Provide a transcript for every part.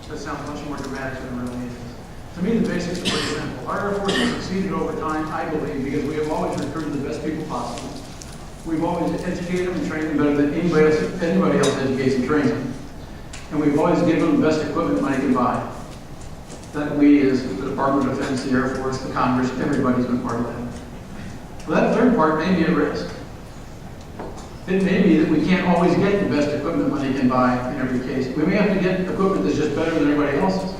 That sounds much more dramatic than it really is. To me, the basics are pretty simple. Our Air Force has succeeded over time, I believe, because we have always recruited the best people possible. We've always educated them and trained them better than anybody else educates and trains them. And we've always given them the best equipment money can buy. That we, as the Department of Defense, the Air Force, the Congress, everybody's been part of that. Well, that third part may be at risk. It may be that we can't always get the best equipment money can buy in every case. We may have to get equipment that's just better than everybody else's.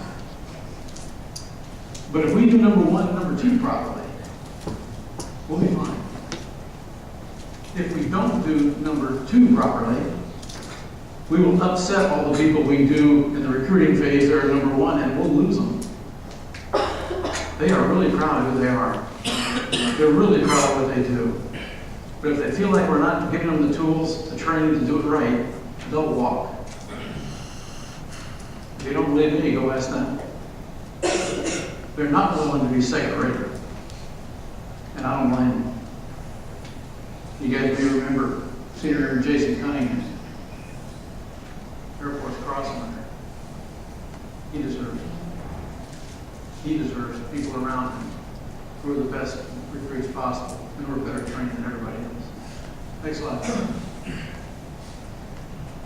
But if we do number one and number two properly, we'll be fine. If we don't do number two properly, we will upset all the people we do in the recruiting phase that are number one, and we'll lose them. They are really proud of who they are. They're really proud of what they do. But if they feel like we're not giving them the tools, the training to do it right, they'll walk. If you don't believe me, go ask them. They're not willing to be second rate. And I don't blame them. You guys may remember Senior Jason Cunningham, Air Force Crossman. He deserves it. He deserves people around him who are the best recruits possible and who are better trained than everybody else. Next slide.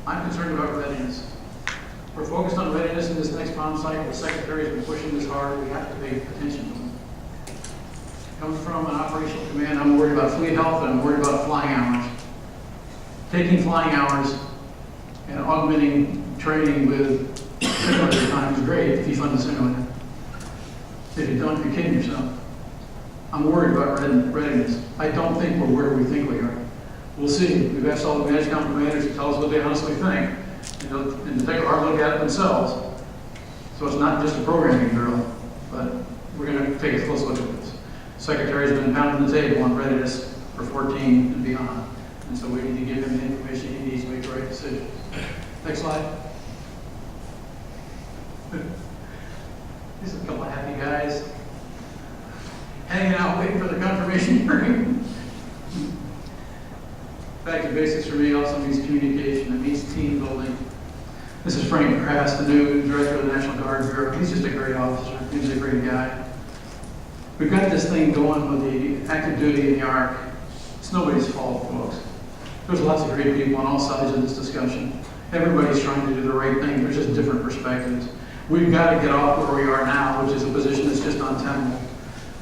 I'm concerned about readiness. We're focused on readiness in this next bomb cycle. The Secretary's been pushing this hard. We have to pay attention to them. Comes from an operational command. I'm worried about fleet health and I'm worried about flying hours. Taking flying hours and augmenting training with simulator time is great if you fund the simulator. If you don't, you're kidding yourself. I'm worried about readiness. I don't think we're where we think we are. We'll see. We've asked all the managed company commanders to tell us what they honestly think and to take a hard look at it themselves. So it's not just a programming drill, but we're going to take a close look at this. Secretary's been pounding the table on readiness for 14 and beyond. And so we need to give him the information he needs to make the right decisions. Next slide. These are a couple of happy guys hanging out, waiting for the confirmation hearing. Back to basics for me also means communication. It means team building. This is Frank Crass, the new director of the National Guard Bureau. He's just a great officer. He's a great guy. We've got this thing going with the active duty in the ARC. It's nobody's fault, folks. There's lots of great people on all sides of this discussion. Everybody's trying to do the right thing. There's just different perspectives. We've got to get off where we are now, which is a position that's just untenable.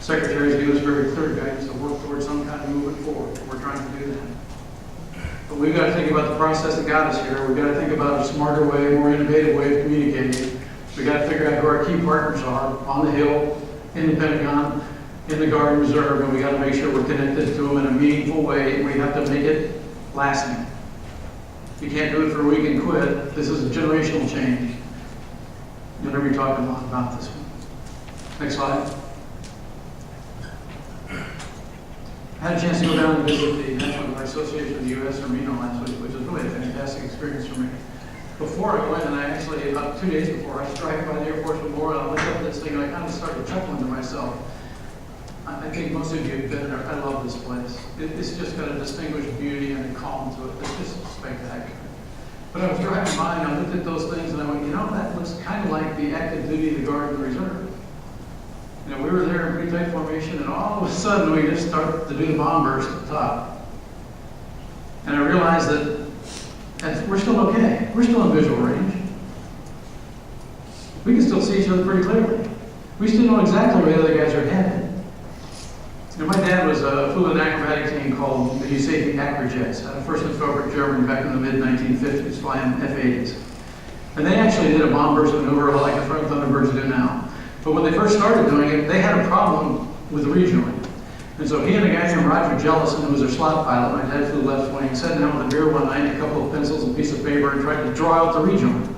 Secretary's given us very clear guidance to work towards some kind of movement forward. We're trying to do that. But we've got to think about the process that got us here. We've got to think about a smarter way, a more innovative way of communicating. We've got to figure out who our key partners are on the Hill, in the Pentagon, in the Guard and Reserve, and we got to make sure we're connected to them in a meaningful way, and we have to make it lasting. You can't do it for a week and quit. This is a generational change. You'll never be talking a lot about this one. Next slide. I had a chance to go down and visit the National Guard Association of the U.S. in Reno last week, which was really a fantastic experience for me. Before I went, and I actually, about 2 days before, I was driving by the Air Force Memorial, and I looked up at this thing, and I kind of started chuckling to myself. I think most of you have been there. I love this place. It's just got a distinguished beauty and a calm to it. It's just spectacular. But I was driving by, and I looked at those things, and I went, you know, that looks kind of like the active duty, the Guard, and the Reserve. You know, we were there in pretty tight formation, and all of a sudden we just started to do the bomb burst at the top. And I realized that we're still okay. We're still in visual range. We can still see each other pretty clearly. We still know exactly where the other guys are headed. You know, my dad flew an acrobatic team called the USAFE Acrojets out of 1st and Frederick, Germany, back in the mid-1950s, flying F-80s. And they actually did a bomb burst maneuver like the Thunderbirds do now. But when they first started doing it, they had a problem with the rejoin. And so he and a guy named Roger Jellison, who was their slot pilot, my dad flew left wing, sat down with a beer one night, a couple of pencils and a piece of paper, and tried to draw out the rejoin.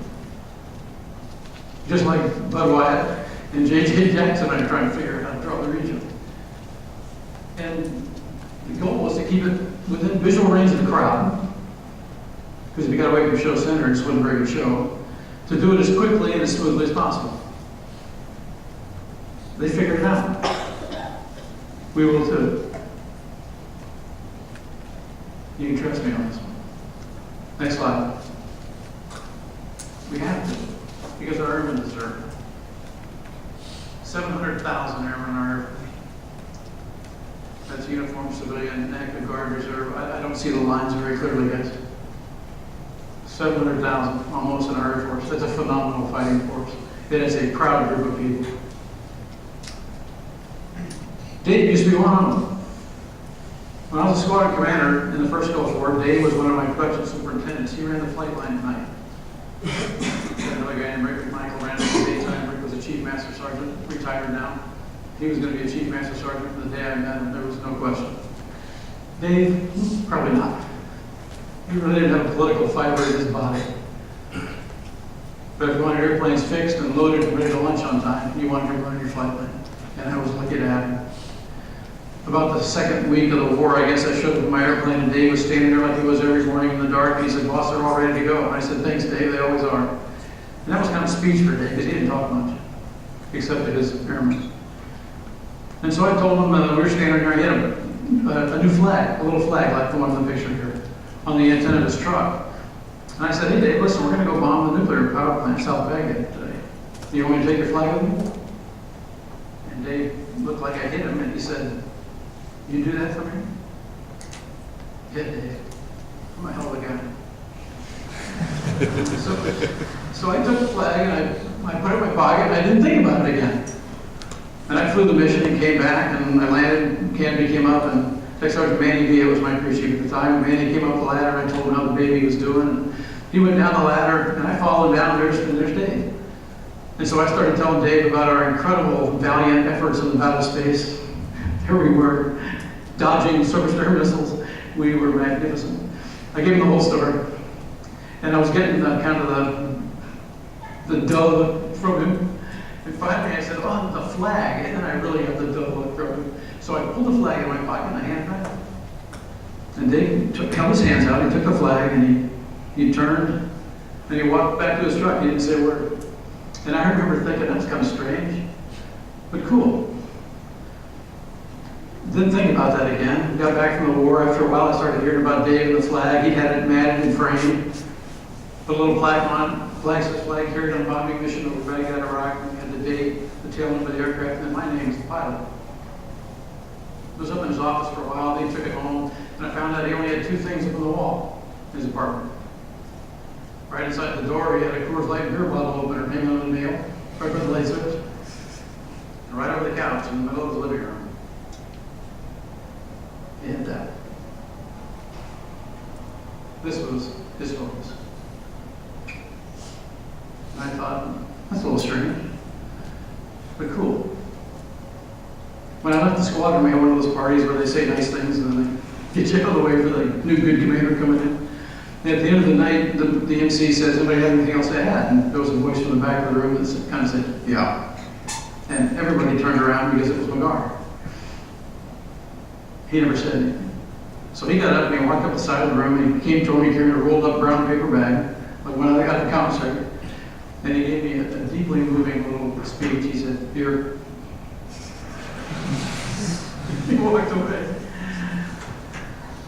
Just like Bud Wyatt and J.J. Jackson are trying to figure out how to draw the rejoin. And the goal was to keep it within visual range of the crowd, because if you got away from show center, it's wasn't a very good show, to do it as quickly and as smoothly as possible. They figured it out. We will too. You can trust me on this one. Next slide. We have to. because our airmen deserve it. 700,000 airmen in our Air Force. That's uniformed, civilian, active guard, reserve. I don't see the lines very clearly, guys. 700,000 almost in our Air Force. That's a phenomenal fighting force. It is a proud group of people. Dave used to be one of them. When I was a squadron commander in the 1st Gulf War, Dave was one of my production superintendents. He ran the flight line at night. Another guy named Rick Michael ran it at the daytime. Rick was a chief master sergeant, retired now. He was going to be a chief master sergeant from the day I met him. There was no question. Dave, probably not. He really didn't have a political fiber in his body. But if you wanted airplanes fixed and loaded and ready to launch on time, you wanted to run your flight line. And I was lucky to have him. About the second week of the war, I guess I showed up with my airplane, and Dave was standing there like he was every morning in the dark. And he said, "Boss, they're all ready to go." And I said, "Thanks, Dave, they always are." And that was kind of speech for Dave, because he didn't talk much, except to his airmen. And so I told him, we were standing there, he had a new flag, a little flag like the one in the picture here, on the antenna of his truck. And I said, "Hey, Dave, listen, we're going to go bomb the nuclear power plant in South Baghdad today. Do you want me to take your flag with me?" And Dave looked like I hit him, and he said, "You do that for me?" "Yeah, Dave. I'm a hell of a guy." so I took the flag and I put it in my pocket and I didn't think about it again. And I flew the mission and came back and I landed, Canby came up and Tech Sergeant Manny Villa was my crew chief at the time. Manny came up the ladder and I told him how the baby was doing. And he went down the ladder and I followed him down, and there's Dave. And so I started telling Dave about our incredible, valiant efforts in the battle space. Here we were, dodging surface to air missiles. We were magnificent. I gave him the whole story. And I was getting kind of the dove from him. And finally I said, "Oh, the flag." And then I really got the dove look from him. So I pulled the flag in my pocket and I handed it back. And Dave held his hands out, he took the flag and he turned and he walked back to his truck. He didn't say a word. And I remember thinking, that's kind of strange, but cool. Didn't think about that again. Got back from the war. After a while, I started hearing about Dave and the flag. He had it matted and framed. Put a little plaque on it. Flag says flag carried on bombing mission over Baghdad, Iraq. And we had the date, the tail number of the aircraft, and then my name is the pilot. I was up in his office for a while. They took it home, and I found out he only had 2 things up on the wall in his apartment. Right inside the door, he had a Coors Light beer bottle opener hanging on the nail, right by the light switch, and right over the couch in the middle of the living room. He had that. This was his focus. And I thought, that's a little strange, but cool. When I left the squadron, we had one of those parties where they say nice things and then they get you out of the way for the new good commander coming in. And at the end of the night, the MC says, "Anybody have anything else to add?" And there was a voice from the back of the room that kind of said, "Yeah." And everybody turned around because it was McGar. He never said anything. So he got up and he walked up the side of the room and he came to me carrying a rolled up brown paper bag, like one I got at the commissary. And he gave me a deeply moving little speech. He said, "Here." He walked away.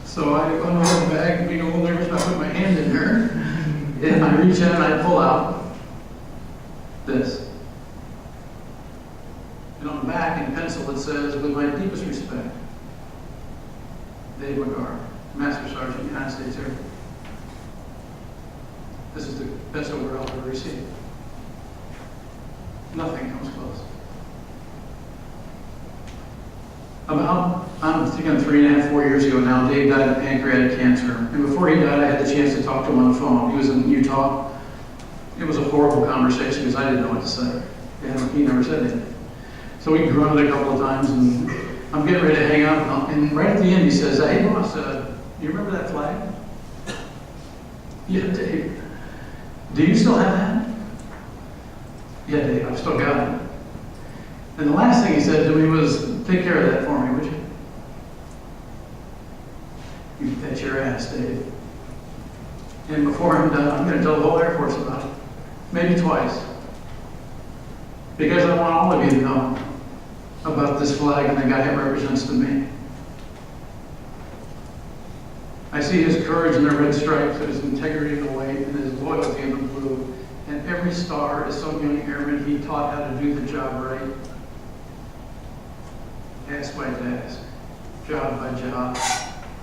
So I unrolled the bag, being a little nervous about putting my hand in there. And I reach in and I pull out this. And on the back in pencil it says, "With my deepest respect, Dave McGar, Master Sergeant, United States Air Force." This is the best award I'll ever receive. Nothing comes close. I'm thinking 3.5, 4 years ago now, Dave died of pancreatic cancer. And before he died, I had the chance to talk to him on the phone. He was in Utah. It was a horrible conversation because I didn't know what to say. And he never said anything. So we grunted a couple of times, and I'm getting ready to hang up. And right at the end, he says, "Hey, boss, you remember that flag?" "Yeah, Dave." "Do you still have that?" "Yeah, Dave, I've still got it." And the last thing he said to me was, "Take care of that for me, would you?" You bet your ass, Dave. And before I'm done, I'm going to tell the whole Air Force about it. Maybe twice. Because I want all of you to know about this flag and the guy it represents to me. I see his courage in the red stripes, and his integrity in the white, and his loyalty in the blue. And every star is some young airman he taught how to do the job right. Task by task, job by job,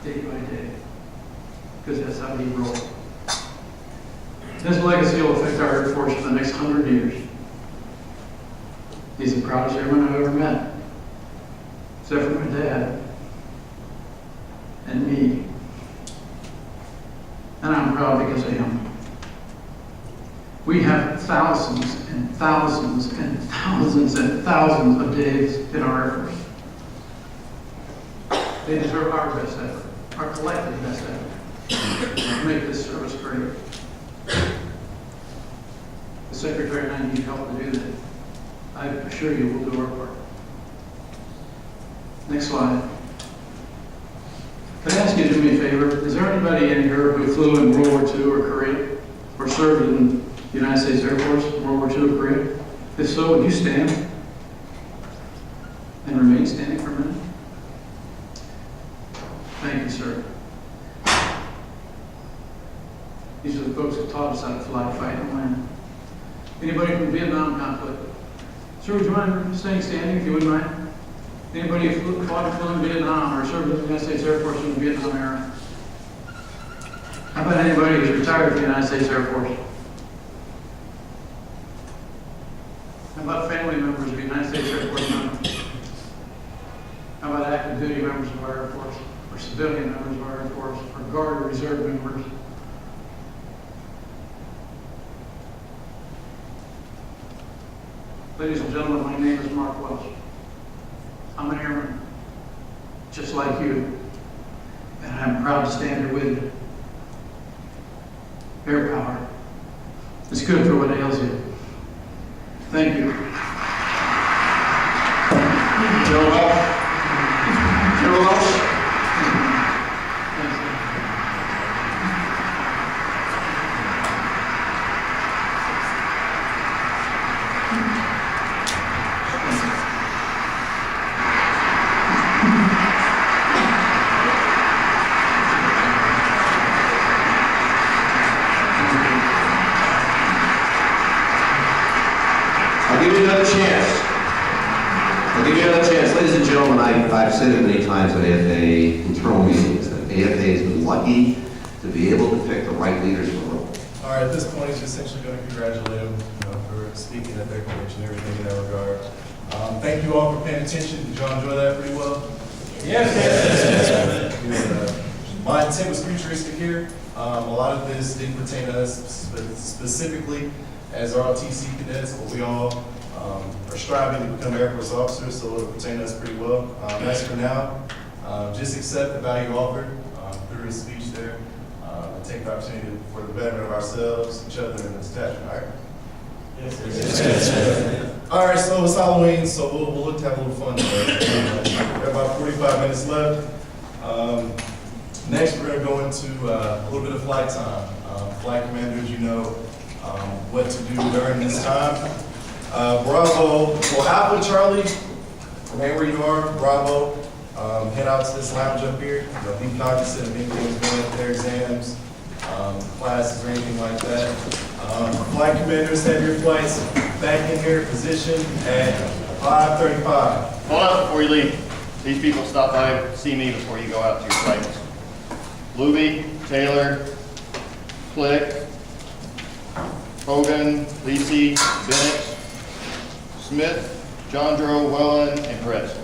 day by day. Because that's how he rolled. His legacy will affect our Air Force for the next 100 years. He's the proudest airman I've ever met. Except for my dad. And me. And I'm proud because of him. We have thousands and thousands and thousands and thousands of days in our Air Force. They deserve our best effort, our collective best effort, to make this service great. The Secretary and I need help to do that. I assure you we'll do our part. Next slide. Can I ask you to do me a favor? Is there anybody in here who flew in World War II or Korea, or served in the United States Air Force in World War II or Korea? If so, would you stand and remain standing for a minute? Thank you, sir. These are the folks who taught us how to fly, fight, and win. Anybody from the Vietnam conflict? Sir, would you mind staying standing if you wouldn't mind? Anybody who fought and flew in Vietnam or served in the United States Air Force in the Vietnam era? How about anybody who's retired from the United States Air Force? How about family members of the United States Air Force members? How about active duty members of our Air Force? Or civilian members of our Air Force? Or Guard or Reserve members? Ladies and gentlemen, my name is Mark Welch. I'm an airman, just like you, and I'm proud to stand here with you. Air power is good for what ails you. Thank you. Joe Welch. Joe Welch. I'll give you another chance. I'll give you another chance. Ladies and gentlemen, I've said it many times at AFA internal meetings that AFA has been lucky to be able to pick the right leaders for the role. All right, at this point, he's essentially going to congratulate them for speaking at their convention and everything in that regard. Thank you all for paying attention. Did y'all enjoy that pretty well? Yes. My intent was futuristic here. A lot of this didn't pertain to us specifically as ROTC cadets, but we all are striving to become Air Force officers, so it'll pertain to us pretty well. As for now, just accept the value offered through his speech there, and take the opportunity for the betterment of ourselves, each other, and this attachment, all right? Yes. All right, so it's Halloween, so we'll look to have a little fun today. We have about 45 minutes left. Next, we're going to go into a little bit of flight time. Flight commanders, you know what to do during this time. Bravo, well, Alpha Charlie, remain where you are. Bravo, head out to this lounge up here. Be cognizant of anything going with their exams, classes, or anything like that. Flight commanders, have your flights back in your position at 5:35. Hold up before you leave. These people stop by, see me before you go out to your flights. Luby, Taylor, Click, Hogan, Lisi, Bennett, Smith, Jondro, Wellen, and Perez.